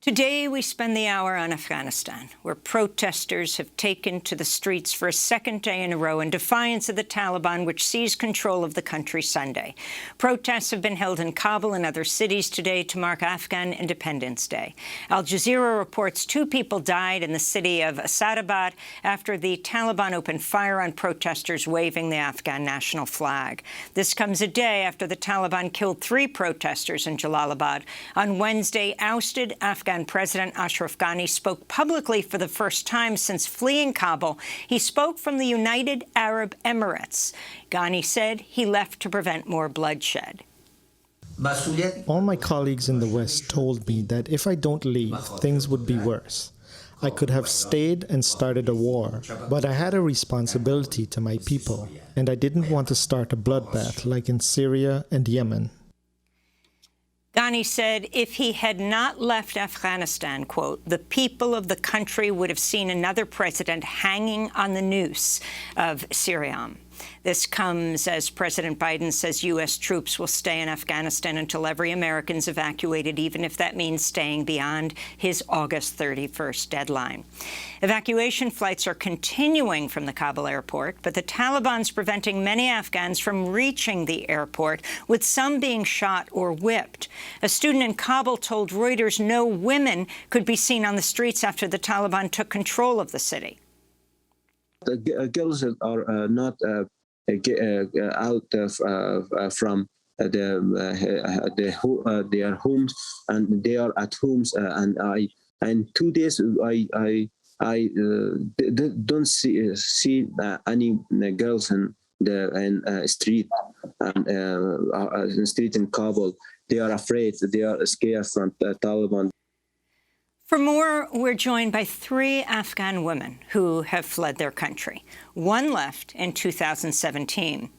Today, we spend the hour on Afghanistan, where protesters have taken to the streets for a second day in a row in defiance of the Taliban, which seized control of the country Sunday. Protests have been held in Kabul and other cities today to mark Afghan Independence Day. Al Jazeera reports 2 people died in the city of Asadabad after the Taliban opened fire on protesters waving the Afghan national flag. This comes a day after the Taliban killed 3 protesters in Jalalabad. On Wednesday, ousted Afghan President Ashraf Ghani spoke publicly for the first time since fleeing Kabul. He spoke from the United Arab Emirates. Ghani said he left to prevent more bloodshed. All my colleagues in the West told me that if I don't leave, things would be worse. I could have stayed and started a war, but I had a responsibility to my people, and I didn't want to start a bloodbath like in Syria and Yemen. Ghani said if he had not left Afghanistan, quote, the people of the country would have seen another president hanging on the noose of Syria. This comes as President Biden says U.S. troops will stay in Afghanistan until every American is evacuated, even if that means staying beyond his August 31st deadline. Evacuation flights are continuing from the Kabul airport, but the Taliban's preventing many Afghans from reaching the airport, with some being shot or whipped. A student in Kabul told Reuters no women could be seen on the streets after the Taliban took control of the city. The girls are not out from their homes, and they are at homes. And 2 days I don't see any girls in the street in Kabul. They are afraid. They are scared from the Taliban. For more, we're joined by 3 Afghan women who have fled their country. One left in 2017.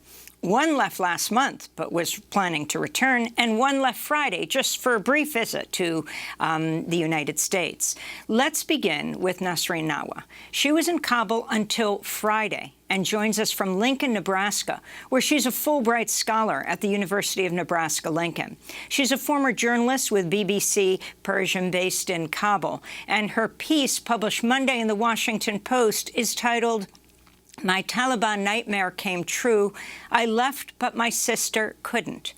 One left last month, but was planning to return, and one left Friday, just for a brief visit to the United States. Let's begin with Nasrin Nawa. She was in Kabul until Friday and joins us from Lincoln, Nebraska, where she's a Fulbright scholar at the University of Nebraska-Lincoln. She's a former journalist with BBC Persian based in Kabul, and her piece, published Monday in the Washington Post, is titled "My Taliban Nightmare Came True. I Left, but my sister couldn't."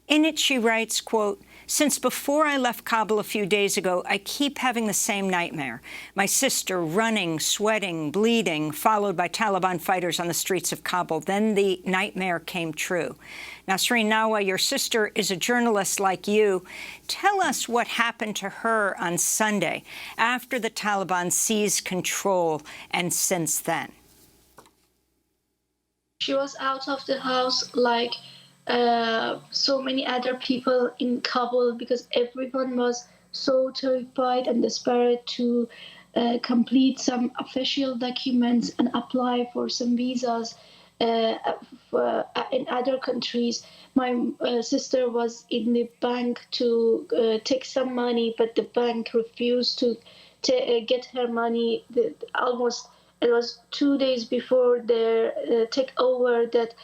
In it, she writes, quote, "Since before I left Kabul a few days ago, I keep having the same nightmare. My sister running, sweating, bleeding, followed by Taliban fighters on the streets of Kabul. Then the nightmare came true." Nasrin Nawa, your sister is a journalist like you. Tell us what happened to her on Sunday after the Taliban seized control and since then. She was out of the house like so many other people in Kabul, because everyone was so terrified and desperate to complete some official documents and apply for some visas in other countries. My sister was in the bank to take some money, but the bank refused to get her money. It was 2 days before their takeover that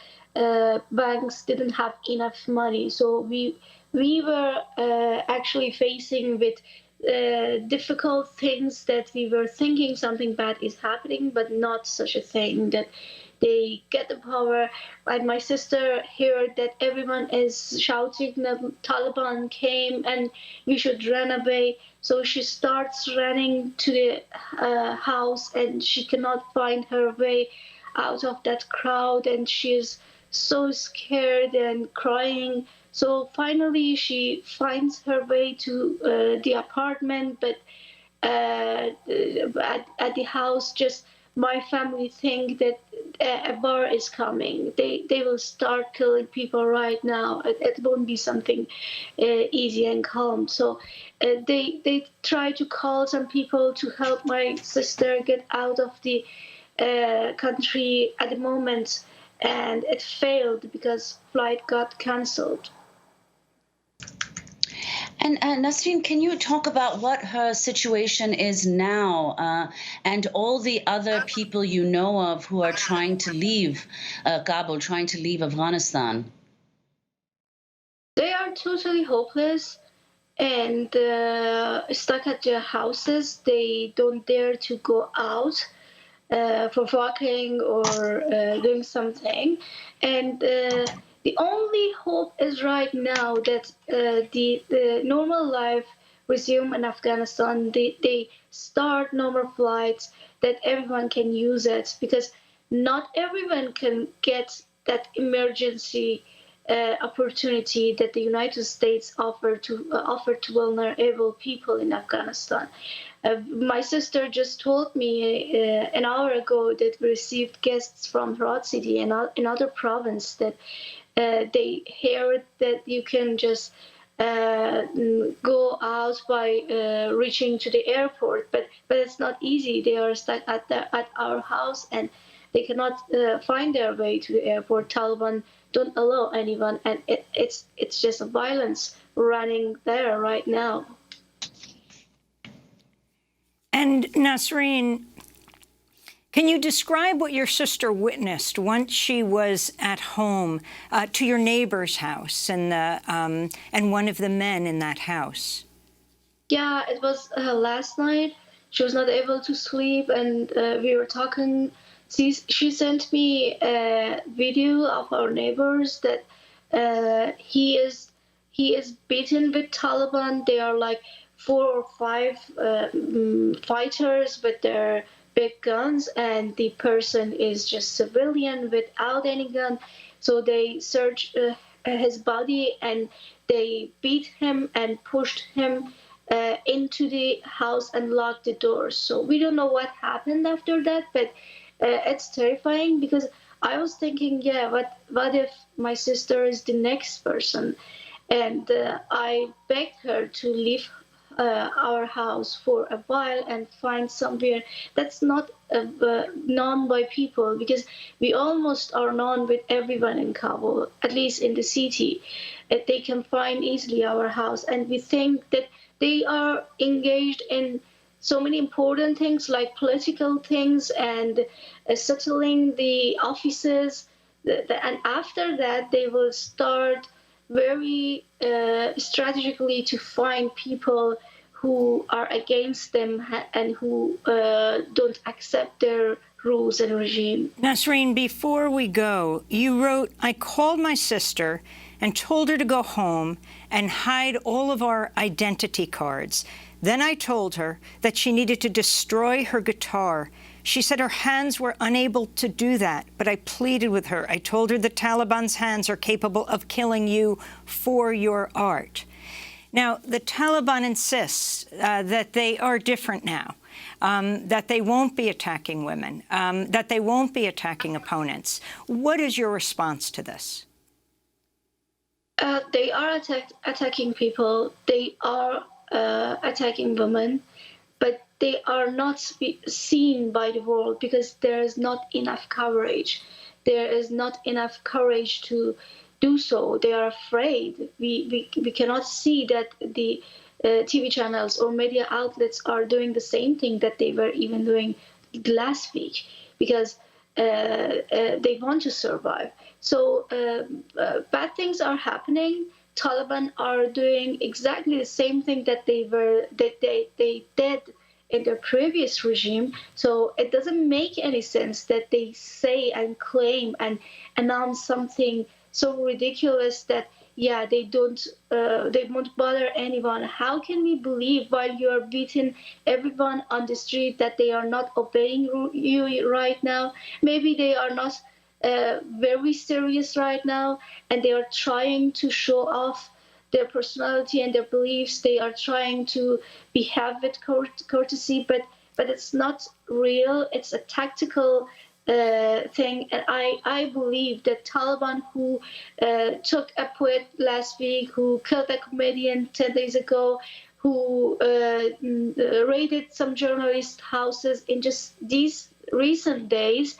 banks didn't have enough money. So we were actually facing with difficult things, that we were thinking something bad is happening, but not such a thing, that they get the power. And my sister heard that everyone is shouting that Taliban came and we should run away. So she starts running to the house, and she cannot find her way out of that crowd, and she is so scared and crying. So finally she finds her way to the apartment, but at the house, just my family think that a war is coming. They will start killing people right now. It won't be something easy and calm. So they try to call some people to help my sister get out of the country at the moment, and it failed because flight got cancelled. And Nasrin, can you talk about what her situation is now, and all the other people you know of who are trying to leave Kabul, trying to leave Afghanistan? They are totally hopeless. and stuck at their houses. They don't dare to go out for walking or doing something. And the only hope is right now that the normal life resume in Afghanistan. They start normal flights, that everyone can use it, because not everyone can get that emergency opportunity that the United States offer to vulnerable people in Afghanistan. My sister just told me an hour ago that we received guests from Herat City and another province that they heard that you can just go out by reaching to the airport, but it's not easy. They are stuck at our house and they cannot find their way to the airport. Taliban don't allow anyone, and it's just a violence running there right now. And Nasrin, can you describe what your sister witnessed once she was at home to your neighbor's house and one of the men in that house? Yeah, it was last night. She was not able to sleep, and we were talking. She sent me a video of our neighbors that he is beaten with Taliban. They are like 4 or 5 fighters with their big guns, and the person is just civilian without any gun. So they searched his body and they beat him and pushed him into the house and locked the doors. So we don't know what happened after that, but it's terrifying, because I was thinking, yeah, what if my sister is the next person? And I begged her to leave our house for a while and find somewhere that's not known by people, because we almost are known with everyone in Kabul, at least in the city. They can find easily our house, and we think that they are engaged in so many important things like political things and settling the offices. And after that, they will start very strategically to find people who are against them and who don't accept their rules and regime. Nasrin, before we go, you wrote, "I called my sister and told her to go home and hide all of our identity cards. Then I told her that she needed to destroy her guitar. She said her hands were unable to do that, but I pleaded with her. I told her the Taliban's hands are capable of killing you for your art." Now, the Taliban insists that they are different now, that they won't be attacking women, that they won't be attacking opponents. What is your response to this? They are attacking people. They are attacking women, but they are not seen by the world because there is not enough coverage. There is not enough courage to do so. They are afraid. We cannot see that the TV channels or media outlets are doing the same thing that they were even doing last week, because they want to survive. So bad things are happening. Taliban are doing exactly the same thing that they did in their previous regime. So it doesn't make any sense that they say and claim and announce something so ridiculous that, yeah, they won't bother anyone. How can we believe while you are beating everyone on the street that they are not obeying you right now? Maybe they are not very serious right now, and they are trying to show off their personality and their beliefs. They are trying to behave with courtesy, but it's not real. It's a tactical thing, and I believe that Taliban, who took a poet last week, who killed a comedian 10 days ago, who raided some journalist houses in just these recent days,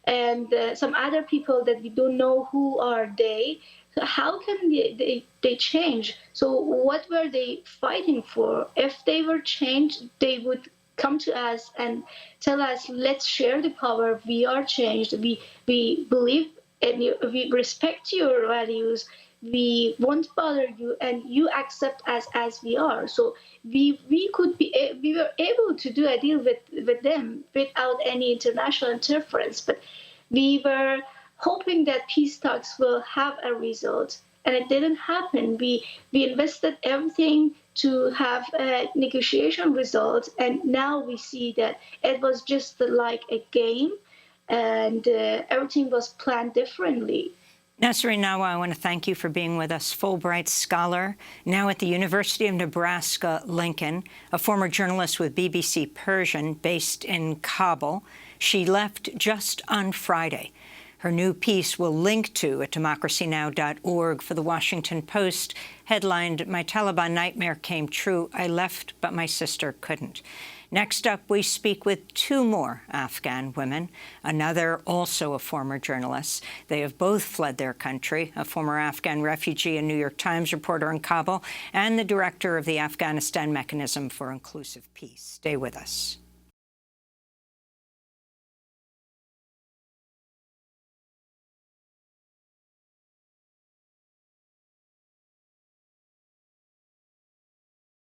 and some other people that we don't know who are they. How can they change? So what were they fighting for? If they were changed, they would come to us and tell us, let's share the power. We are changed. We believe and we respect your values. we won't bother you, and you accept us as we are. So we were able to do a deal with them without any international interference. But we were hoping that peace talks will have a result, and it didn't happen. We invested everything to have a negotiation result, and now we see that it was just like a game, and everything was planned differently. Nasrin Nawa, I want to thank you for being with us. Fulbright scholar, now at the University of Nebraska-Lincoln, a former journalist with BBC Persian based in Kabul. She left just on Friday. Her new piece will link to at democracynow.org for the Washington Post, headlined, "My Taliban Nightmare Came True. I Left, but my sister couldn't." Next up, we speak with two more Afghan women, another also a former journalist. They have both fled their country, a former Afghan refugee and New York Times reporter in Kabul, and the director of the Afghanistan Mechanism for Inclusive Peace. Stay with us.